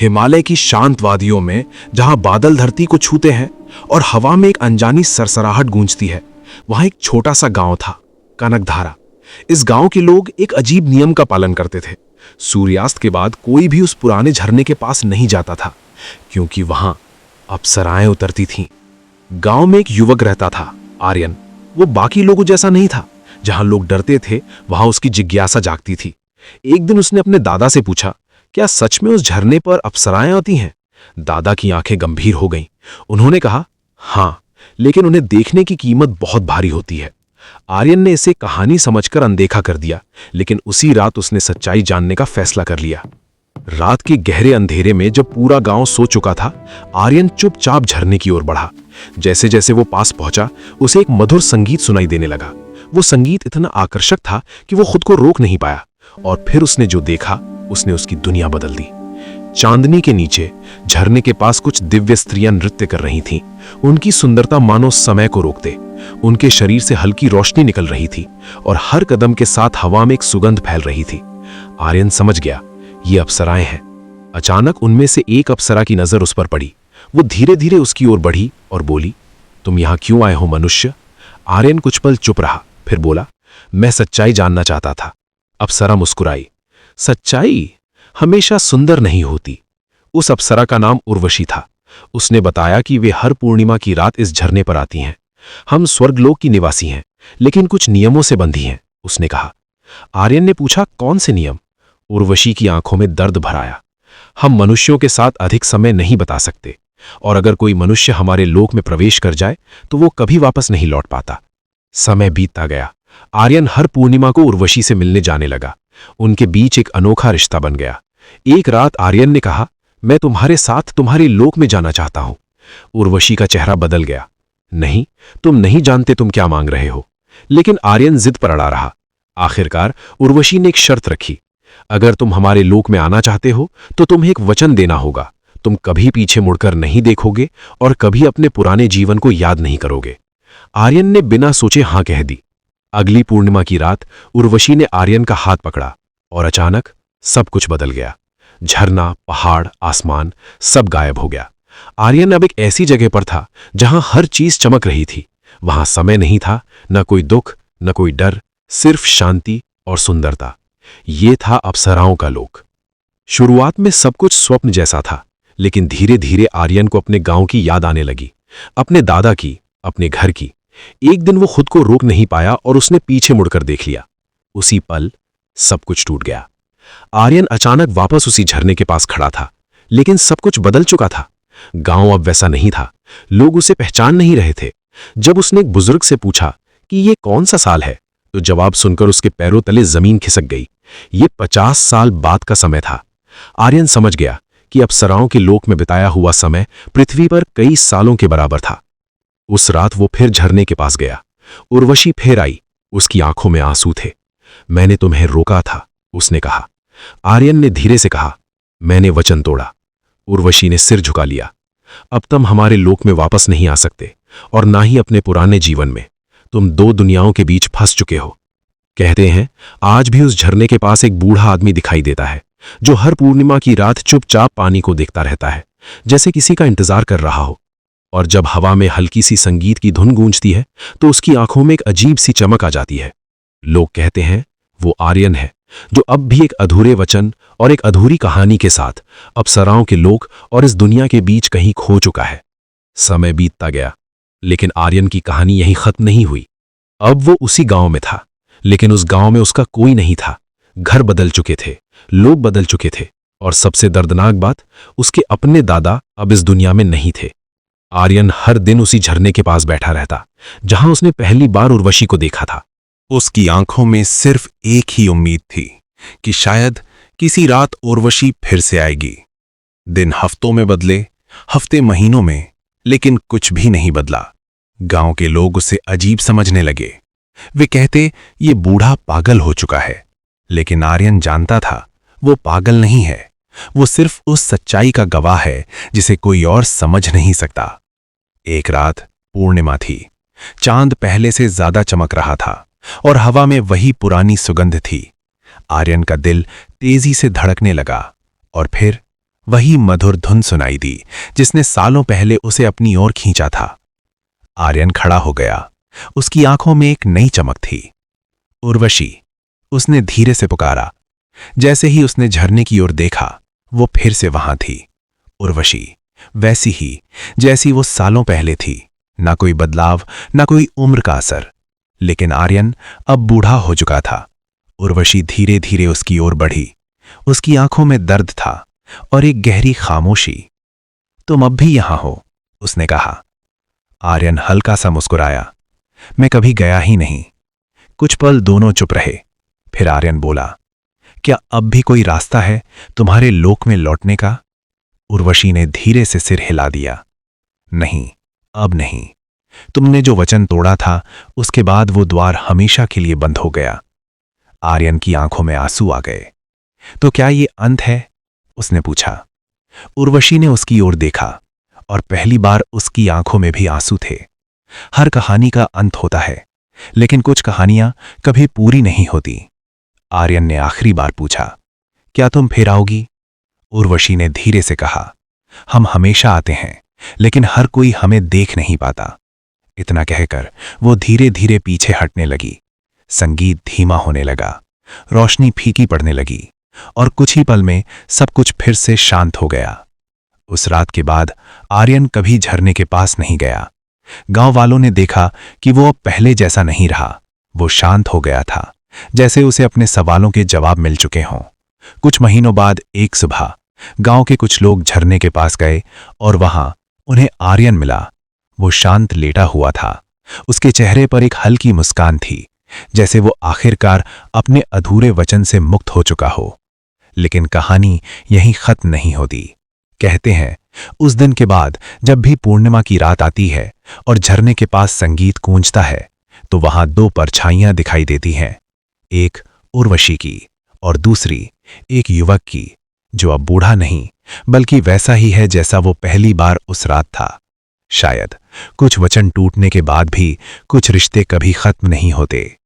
हिमालय की शांत वादियों में, जहां बादल धरती को छूते हैं और हवा में एक अनजानी सरसराहट गूंजती है, वहां एक छोटा सा गांव था, कनकधारा। इस गांव के लोग एक अजीब नियम का पालन करते थे। सूर्यास्त के बाद कोई भी उस पुराने झरने के पास नहीं जाता था, क्योंकि वहां अप्सराएं उतरती थीं। गांव में एक युवक रहता था, आर्यन। वो बाकी लोगों जैसा नहीं था। जहां लोग डरते थे, वहां उसकी जिज्ञासा जागती थी। एक दिन उसने अपने दादा से पूछा, क्या सच में उस झरने पर अप्सराएं आती हैं? दादा की आंखें गंभीर हो गईं। उन्होंने कहा, हाँ, लेकिन उन्हें देखने की कीमत बहुत भारी होती है। आर्यन ने इसे कहानी समझकर अनदेखा कर दिया, लेकिन उसी रात उसने सच्चाई जानने का फैसला कर लिया। रात के गहरे अंधेरे में जब पूरा गांव सो चुका था, आर्यन चुपचाप झरने की ओर बढ़ा। जैसे जैसे वो पास पहुंचा, उसे एक मधुर संगीत सुनाई देने लगा। वो संगीत इतना आकर्षक था कि वो खुद को रोक नहीं पाया, और फिर उसने जो देखा, उसने उसकी दुनिया बदल दी। चांदनी के नीचे झरने के पास कुछ दिव्य स्त्रियां नृत्य कर रही थीं। उनकी सुंदरता मानो समय को रोकते। उनके शरीर से हल्की रोशनी निकल रही थी और हर कदम के साथ हवा में एक सुगंध फैल रही थी। आर्यन समझ गया, ये अप्सराएं हैं। अचानक उनमें से एक अप्सरा की नजर उस पर पड़ी। वो धीरे धीरे उसकी ओर बढ़ी और बोली, तुम यहां क्यों आए हो मनुष्य? आर्यन कुछ पल चुप रहा, फिर बोला, मैं सच्चाई जानना चाहता था। अप्सरा मुस्कुराई। सच्चाई हमेशा सुंदर नहीं होती। उस अप्सरा का नाम उर्वशी था। उसने बताया कि वे हर पूर्णिमा की रात इस झरने पर आती हैं। हम स्वर्गलोक की निवासी हैं, लेकिन कुछ नियमों से बंधी हैं, उसने कहा। आर्यन ने पूछा, कौन से नियम? उर्वशी की आंखों में दर्द भर आया। हम मनुष्यों के साथ अधिक समय नहीं बिता सकते, और अगर कोई मनुष्य हमारे लोक में प्रवेश कर जाए तो वो कभी वापस नहीं लौट पाता। समय बीतता गया। आर्यन हर पूर्णिमा को उर्वशी से मिलने जाने लगा। उनके बीच एक अनोखा रिश्ता बन गया। एक रात आर्यन ने कहा, मैं तुम्हारे साथ तुम्हारे लोक में जाना चाहता हूं। उर्वशी का चेहरा बदल गया। नहीं, तुम नहीं जानते तुम क्या मांग रहे हो। लेकिन आर्यन जिद पर अड़ा रहा। आखिरकार उर्वशी ने एक शर्त रखी, अगर तुम हमारे लोक में आना चाहते हो तो तुम्हें एक वचन देना होगा। तुम कभी पीछे मुड़कर नहीं देखोगे और कभी अपने पुराने जीवन को याद नहीं करोगे। आर्यन ने बिना सोचे हां कह दी। अगली पूर्णिमा की रात उर्वशी ने आर्यन का हाथ पकड़ा और अचानक सब कुछ बदल गया। झरना, पहाड़, आसमान सब गायब हो गया। आर्यन अब एक ऐसी जगह पर था जहां हर चीज चमक रही थी। वहां समय नहीं था, न कोई दुख, न कोई डर, सिर्फ शांति और सुंदरता। ये था अप्सराओं का लोक। शुरुआत में सब कुछ स्वप्न जैसा था, लेकिन धीरे धीरे आर्यन को अपने गांव की याद आने लगी, अपने दादा की, अपने घर की। एक दिन वो खुद को रोक नहीं पाया और उसने पीछे मुड़कर देख लिया। उसी पल सब कुछ टूट गया। आर्यन अचानक वापस उसी झरने के पास खड़ा था, लेकिन सब कुछ बदल चुका था। गांव अब वैसा नहीं था। लोग उसे पहचान नहीं रहे थे। जब उसने एक बुजुर्ग से पूछा कि ये कौन सा साल है, तो जवाब सुनकर उसके पैरों तले जमीन खिसक गई। ये 50 साल बाद का समय था। आर्यन समझ गया कि अप्सराओं के लोक में बिताया हुआ समय पृथ्वी पर कई सालों के बराबर था। उस रात वो फिर झरने के पास गया। उर्वशी फिर आई। उसकी आंखों में आंसू थे। मैंने तुम्हें रोका था, उसने कहा। आर्यन ने धीरे से कहा, मैंने वचन तोड़ा। उर्वशी ने सिर झुका लिया। अब तुम हमारे लोक में वापस नहीं आ सकते, और ना ही अपने पुराने जीवन में। तुम दो दुनियाओं के बीच फंस चुके हो। कहते हैं आज भी उस झरने के पास एक बूढ़ा आदमी दिखाई देता है, जो हर पूर्णिमा की रात चुपचाप पानी को देखता रहता है, जैसे किसी का इंतजार कर रहा हो। और जब हवा में हल्की सी संगीत की धुन गूंजती है, तो उसकी आंखों में एक अजीब सी चमक आ जाती है। लोग कहते हैं वो आर्यन है, जो अब भी एक अधूरे वचन और एक अधूरी कहानी के साथ अप्सराओं के लोक और इस दुनिया के बीच कहीं खो चुका है। समय बीतता गया, लेकिन आर्यन की कहानी यहीं खत्म नहीं हुई। अब वो उसी गांव में था, लेकिन उस गांव में उसका कोई नहीं था। घर बदल चुके थे, लोग बदल चुके थे, और सबसे दर्दनाक बात, उसके अपने दादा अब इस दुनिया में नहीं थे। आर्यन हर दिन उसी झरने के पास बैठा रहता, जहां उसने पहली बार उर्वशी को देखा था। उसकी आंखों में सिर्फ एक ही उम्मीद थी कि शायद किसी रात उर्वशी फिर से आएगी। दिन हफ्तों में बदले, हफ्ते महीनों में, लेकिन कुछ भी नहीं बदला। गांव के लोग उसे अजीब समझने लगे। वे कहते ये बूढ़ा पागल हो चुका है, लेकिन आर्यन जानता था वो पागल नहीं है। वो सिर्फ उस सच्चाई का गवाह है जिसे कोई और समझ नहीं सकता। एक रात पूर्णिमा थी। चांद पहले से ज्यादा चमक रहा था और हवा में वही पुरानी सुगंध थी। आर्यन का दिल तेजी से धड़कने लगा और फिर वही मधुर धुन सुनाई दी जिसने सालों पहले उसे अपनी ओर खींचा था। आर्यन खड़ा हो गया। उसकी आंखों में एक नई चमक थी। उर्वशी, उसने धीरे से पुकारा। जैसे ही उसने झरने की ओर देखा, वो फिर से वहां थी। उर्वशी, वैसी ही जैसी वो सालों पहले थी। ना कोई बदलाव, ना कोई उम्र का असर। लेकिन आर्यन अब बूढ़ा हो चुका था। उर्वशी धीरे धीरे उसकी ओर बढ़ी। उसकी आंखों में दर्द था और एक गहरी खामोशी। तुम अब भी यहां हो, उसने कहा। आर्यन हल्का सा मुस्कुराया। मैं कभी गया ही नहीं। कुछ पल दोनों चुप रहे। फिर आर्यन बोला, क्या अब भी कोई रास्ता है तुम्हारे लोक में लौटने का? उर्वशी ने धीरे से सिर हिला दिया। नहीं, अब नहीं। तुमने जो वचन तोड़ा था, उसके बाद वो द्वार हमेशा के लिए बंद हो गया। आर्यन की आंखों में आंसू आ गए। तो क्या ये अंत है? उसने पूछा। उर्वशी ने उसकी ओर देखा और पहली बार उसकी आंखों में भी आंसू थे। हर कहानी का अंत होता है, लेकिन कुछ कहानियां कभी पूरी नहीं होती। आर्यन ने आखिरी बार पूछा, क्या तुम फिर आओगी? उर्वशी ने धीरे से कहा, हम हमेशा आते हैं, लेकिन हर कोई हमें देख नहीं पाता। इतना कहकर वो धीरे धीरे पीछे हटने लगी। संगीत धीमा होने लगा, रोशनी फीकी पड़ने लगी और कुछ ही पल में सब कुछ फिर से शांत हो गया। उस रात के बाद आर्यन कभी झरने के पास नहीं गया। गांव वालों ने देखा कि वो अब पहले जैसा नहीं रहा। वो शांत हो गया था, जैसे उसे अपने सवालों के जवाब मिल चुके हों। कुछ महीनों बाद एक सुबह गांव के कुछ लोग झरने के पास गए और वहां उन्हें आर्यन मिला। वो शांत लेटा हुआ था। उसके चेहरे पर एक हल्की मुस्कान थी, जैसे वो आखिरकार अपने अधूरे वचन से मुक्त हो चुका हो। लेकिन कहानी यहीं खत्म नहीं होती। कहते हैं, उस दिन के बाद जब भी पूर्णिमा की रात आती है और झरने के पास संगीत गूंजता है, तो वहां दो परछाइयां दिखाई देती हैं। एक उर्वशी की और दूसरी एक युवक की, जो अब बूढ़ा नहीं बल्कि वैसा ही है जैसा वो पहली बार उस रात था। शायद कुछ वचन टूटने के बाद भी कुछ रिश्ते कभी खत्म नहीं होते।